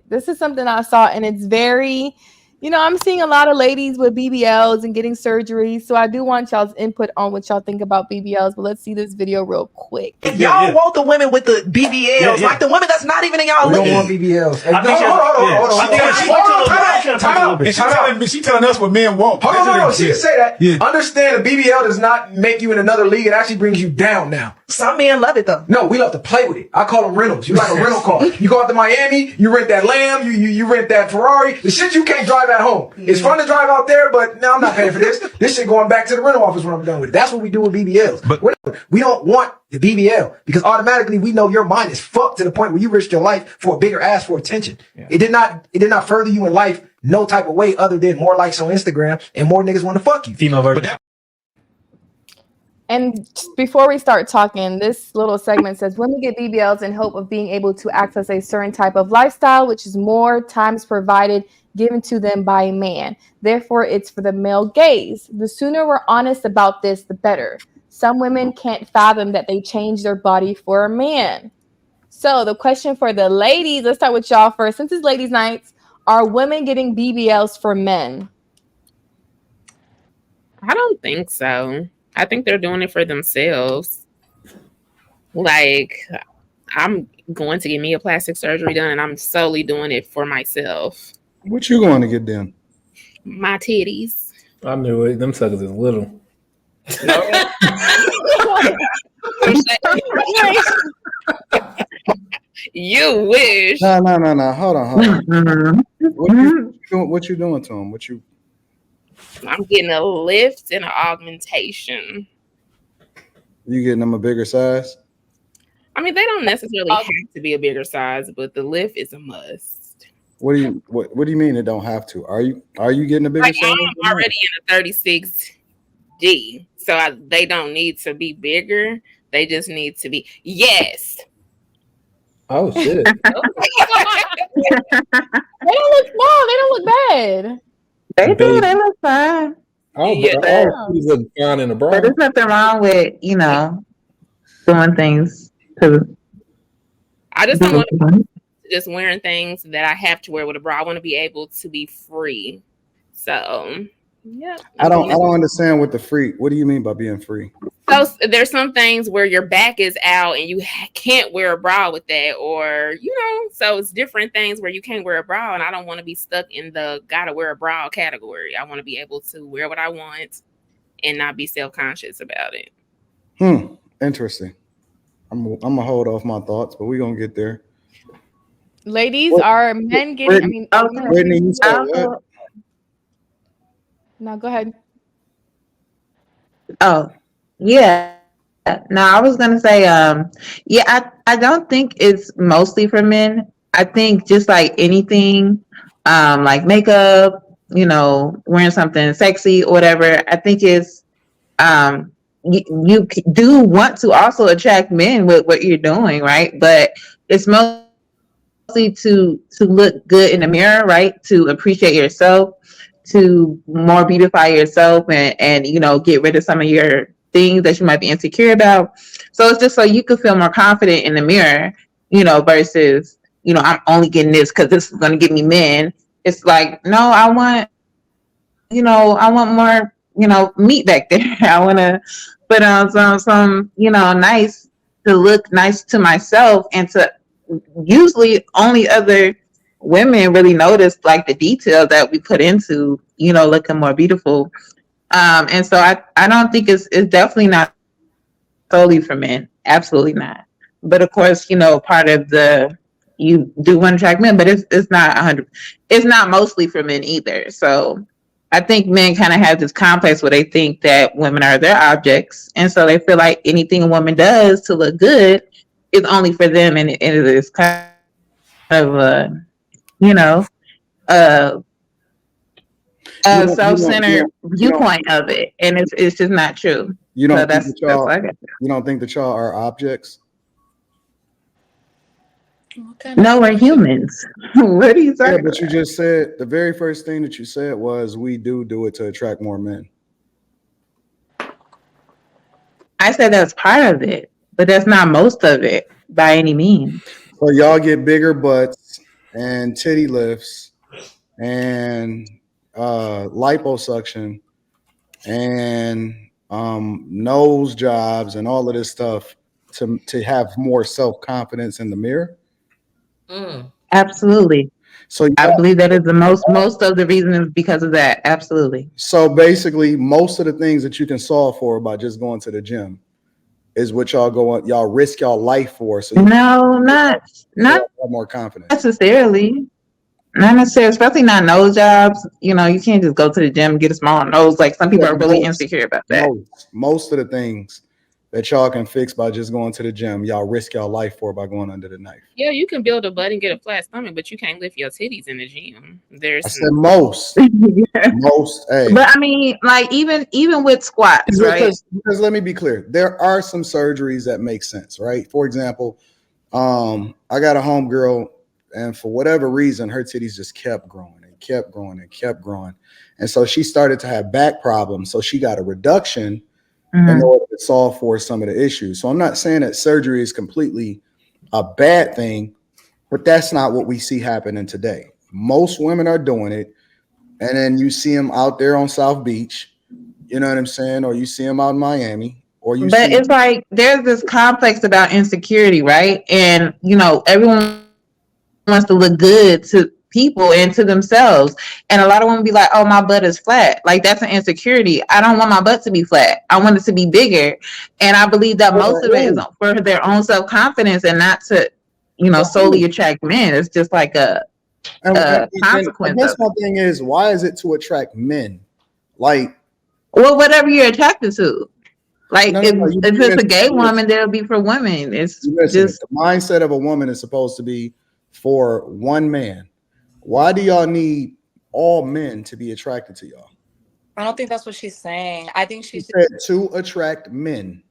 This is something I saw, and it's very, I'm seeing a lot of ladies with BBLs and getting surgery. So I do want y'all's input on what y'all think about BBLs. But let's see this video real quick. Y'all want the women with the BBLs, like the women that's not even in y'all league. We don't want BBLs. Hold on. She telling us what men want. Hold on. She can say that. Yeah. Understand, a BBL does not make you in another league. It actually brings you down now. Some men love it though. No, we love to play with it. I call them rentals. You like a rental car. You go out to Miami, you rent that Lamb, you rent that Ferrari. The shit you can't drive at home. It's fun to drive out there, but no, I'm not paying for this. This shit going back to the rental office when I'm done with it. That's what we do with BBLs. But we don't want the BBL because automatically we know your mind is fucked to the point where you risked your life for a bigger ass for attention. Yeah. It did not further you in life no type of way other than more likes on Instagram and more niggas want to fuck you. Female version. And before we start talking, this little segment says women get BBLs in hope of being able to access a certain type of lifestyle, which is more times provided given to them by a man. Therefore, it's for the male gaze. The sooner we're honest about this, the better. Some women can't fathom that they change their body for a man. So the question for the ladies, let's start with y'all first. Since it's ladies' nights, are women getting BBLs for men? I don't think so. I think they're doing it for themselves. Like, I'm going to get me a plastic surgery done, and I'm solely doing it for myself. What you going to get done? My titties. I knew it. Them suckers is little. You wish. No. Hold on. What you doing to them? I'm getting a lift and an augmentation. You getting them a bigger size? I mean, they don't necessarily have to be a bigger size, but the lift is a must. What do you mean it don't have to? Are you getting a bigger size? I'm already in a 36G, so they don't need to be bigger. They just need to be Oh shit! They don't look small. They don't look bad. They do. They look fine. They look fine in the bra. But there's nothing wrong with doing things to. I just don't want to just wearing things that I have to wear with a bra. I want to be able to be free. So yeah. I don't understand what do you mean by being free? So there's some things where your back is out and you can't wear a bra with that, or so it's different things where you can't wear a bra, and I don't want to be stuck in the gotta wear a bra category. I want to be able to wear what I want and not be self-conscious about it. Interesting. I'm gonna hold off my thoughts, but we're gonna get there. Ladies, are men getting? Brittany, you said what? No, go ahead. Oh, yeah. No, I was gonna say, I don't think it's mostly for men. I think just like anything, like makeup, wearing something sexy or whatever. I think it's, you do want to also attract men with what you're doing, right? But it's mostly to look good in the mirror, right? To appreciate yourself, to more beautify yourself and get rid of some of your things that you might be insecure about. So it's just so you can feel more confident in the mirror, versus, I'm only getting this because this is going to get me men. It's like, no, I want more, meat back there. I want to put on some, nice to look nice to myself, and to usually only other women really notice like the detail that we put into, looking more beautiful. And so I don't think it's definitely not solely for men. Absolutely not. But of course, part of you do want to attract men, but it's not 100. It's not mostly for men either. So I think men kind of have this complex where they think that women are their objects. And so they feel like anything a woman does to look good is only for them. And it is kind of self-centered viewpoint of it, and it's just not true. You don't think that y'all are objects? No, we're humans. What are you talking about? But you just said the very first thing that you said was we do it to attract more men. I said that's part of it, but that's not most of it by any means. So y'all get bigger butts and titty lifts and liposuction and nose jobs and all of this stuff to have more self-confidence in the mirror? Absolutely. So I believe that is the most of the reason is because of that. Absolutely. So basically, most of the things that you can solve for by just going to the gym is what y'all risk y'all life for. So no, not more confidence. necessarily. Not necessarily, especially not nose jobs. You know, you can't just go to the gym and get a smaller nose. Like some people are really insecure about that. Most of the things that y'all can fix by just going to the gym, y'all risk y'all life for by going under the knife. Yeah, you can build a butt and get a flat stomach, but you can't lift your titties in the gym. I said most. Most. Hey. But I mean, like even with squats, right? Because let me be clear, there are some surgeries that make sense, right? For example, I got a homegirl, and for whatever reason, her titties just kept growing and kept growing and kept growing. And so she started to have back problems. So she got a reduction in order to solve for some of the issues. So I'm not saying that surgery is completely a bad thing, but that's not what we see happening today. Most women are doing it, and then you see them out there on South Beach, you know what I'm saying? Or you see them out in Miami, or you But it's like there's this complex about insecurity, right? And you know, everyone wants to look good to people and to themselves. And a lot of women be like, oh, my butt is flat. Like that's an insecurity. I don't want my butt to be flat. I want it to be bigger. And I believe that most of it is for their own self-confidence and not to, you know, solely attract men. It's just like a consequence. I guess my thing is, why is it to attract men? Like, well, whatever you're attracted to. Like if it's a gay woman, that'll be for women. It's just the mindset of a woman is supposed to be for one man. Why do y'all need all men to be attracted to y'all? I don't think that's what she's saying. I think she said to attract men.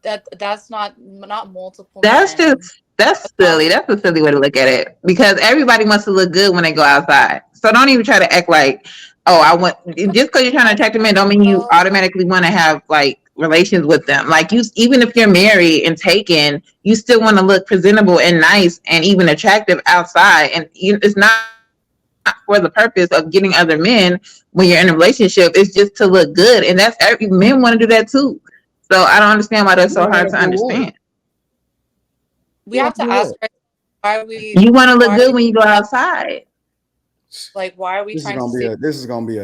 That's not multiple. That's silly. That's a silly way to look at it because everybody wants to look good when they go outside. So don't even try to act like, oh, I want just because you're trying to attract a man don't mean you automatically want to have like relations with them. Like you, even if you're married and taken, you still want to look presentable and nice and even attractive outside. And it's not for the purpose of getting other men when you're in a relationship. It's just to look good, and that's men want to do that too. So I don't understand why that's so hard to understand. We have to ask, why are we? You want to look good when you go outside. Like, why are we This trying is gonna be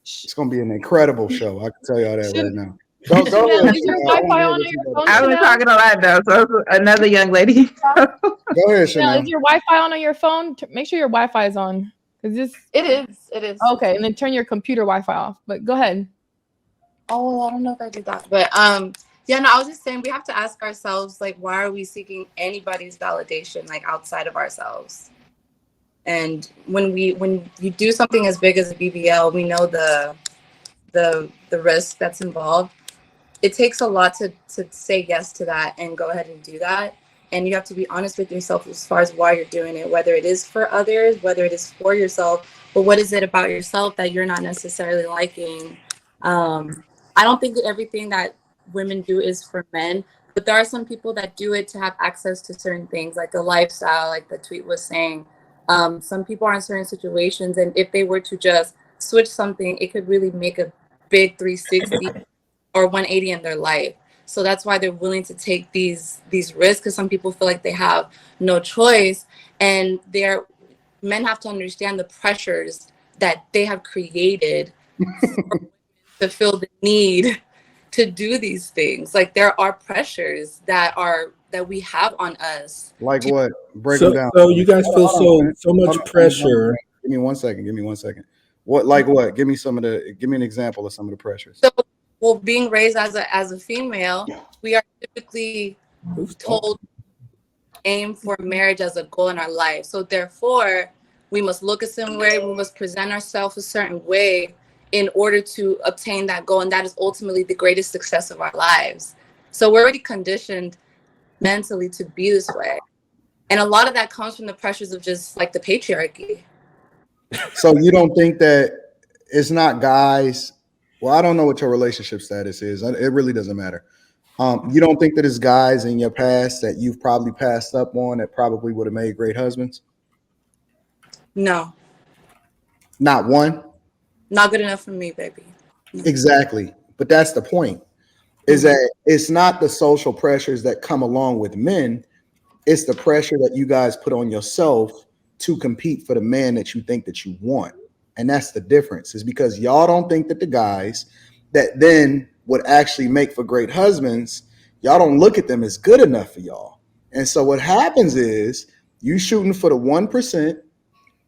it's gonna be an incredible show. I can tell y'all that right now. Go ahead. Is your Wi-Fi on your phone? I was talking a lot though, so another young lady. Go ahead, Chanel. Is your Wi-Fi on your phone? Make sure your Wi-Fi is on. It is. Okay, and then turn your computer Wi-Fi off. But go ahead. Oh, I don't know if I did that, but yeah, no, I was just saying we have to ask ourselves, like, why are we seeking anybody's validation, like, outside of ourselves? And when you do something as big as a BBL, we know the risk that's involved. It takes a lot to say yes to that and go ahead and do that. And you have to be honest with yourself as far as why you're doing it, whether it is for others, whether it is for yourself, but what is it about yourself that you're not necessarily liking? I don't think that everything that women do is for men, but there are some people that do it to have access to certain things, like a lifestyle, like the tweet was saying. Some people are in certain situations, and if they were to just switch something, it could really make a big 360 or 180 in their life. So that's why they're willing to take these risks, because some people feel like they have no choice, and men have to understand the pressures that they have created to feel the need to do these things. Like there are pressures that we have on us. Like what? Break them down. So you guys feel so much pressure. Give me 1 second. What? Like what? Give me an example of some of the pressures. So, well, being raised as a female, we are typically told aim for marriage as a goal in our life. So therefore, we must look a certain way, we must present ourselves a certain way in order to obtain that goal. And that is ultimately the greatest success of our lives. So we're already conditioned mentally to be this way. And a lot of that comes from the pressures of just like the patriarchy. So you don't think that it's not guys? Well, I don't know what your relationship status is. It really doesn't matter. You don't think that it's guys in your past that you've probably passed up on that probably would have made great husbands? No, Not one? not good enough for me, baby. Exactly. But that's the point. Is that it's not the social pressures that come along with men, it's the pressure that you guys put on yourself to compete for the man that you think that you want. And that's the difference, is because y'all don't think that the guys that then would actually make for great husbands, y'all don't look at them as good enough for y'all. And so what happens is you shooting for the 1%,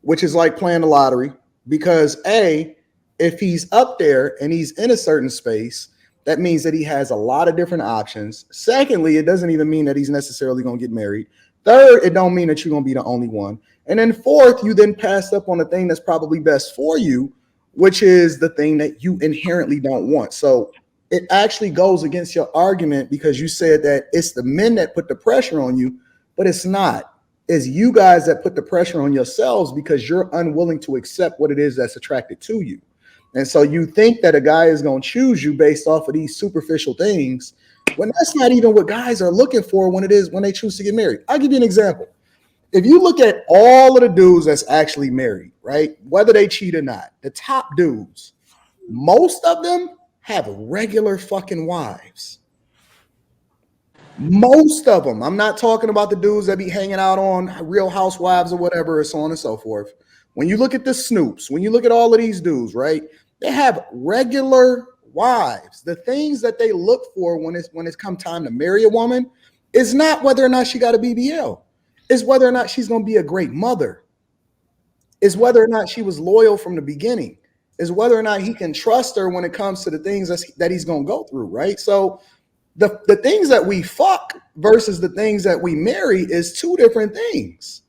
which is like playing the lottery, because if he's up there and he's in a certain space, that means that he has a lot of different options. Secondly, it doesn't even mean that he's necessarily going to get married. Third, it don't mean that you're going to be the only one. And then fourth, you then passed up on the thing that's probably best for you, which is the thing that you inherently don't want. So it actually goes against your argument, because you said that it's the men that put the pressure on you, but it's not. It's you guys that put the pressure on yourselves because you're unwilling to accept what it is that's attracted to you. And so you think that a guy is going to choose you based off of these superficial things, when that's not even what guys are looking for when they choose to get married. I'll give you an example. If you look at all of the dudes that's actually married, right, whether they cheat or not, the top dudes, most of them have regular fucking wives. Most of them. I'm not talking about the dudes that be hanging out on Real Housewives or whatever, or so on and so forth. When you look at the Snoops, when you look at all of these dudes, right, they have regular wives. The things that they look for when it's come time to marry a woman is not whether or not she got a BBL. It's whether or not she's going to be a great mother. It's whether or not she was loyal from the beginning. Is whether or not he can trust her when it comes to the things that he's going to go through, right? So the things that we fuck versus the things that we marry is two different things.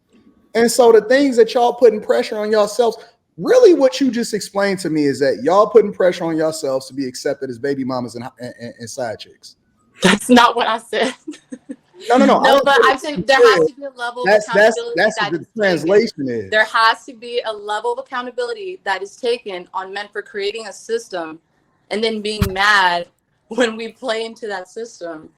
And so the things that y'all putting pressure on yourselves, really what you just explained to me is that y'all putting pressure on yourselves to be accepted as baby mamas and side chicks. That's not what I said. No. No, but I'm saying there has to be a level of accountability That's that what the is translation taken. is. There has to be a level of accountability that is taken on men for creating a system and then being mad when we play into that system.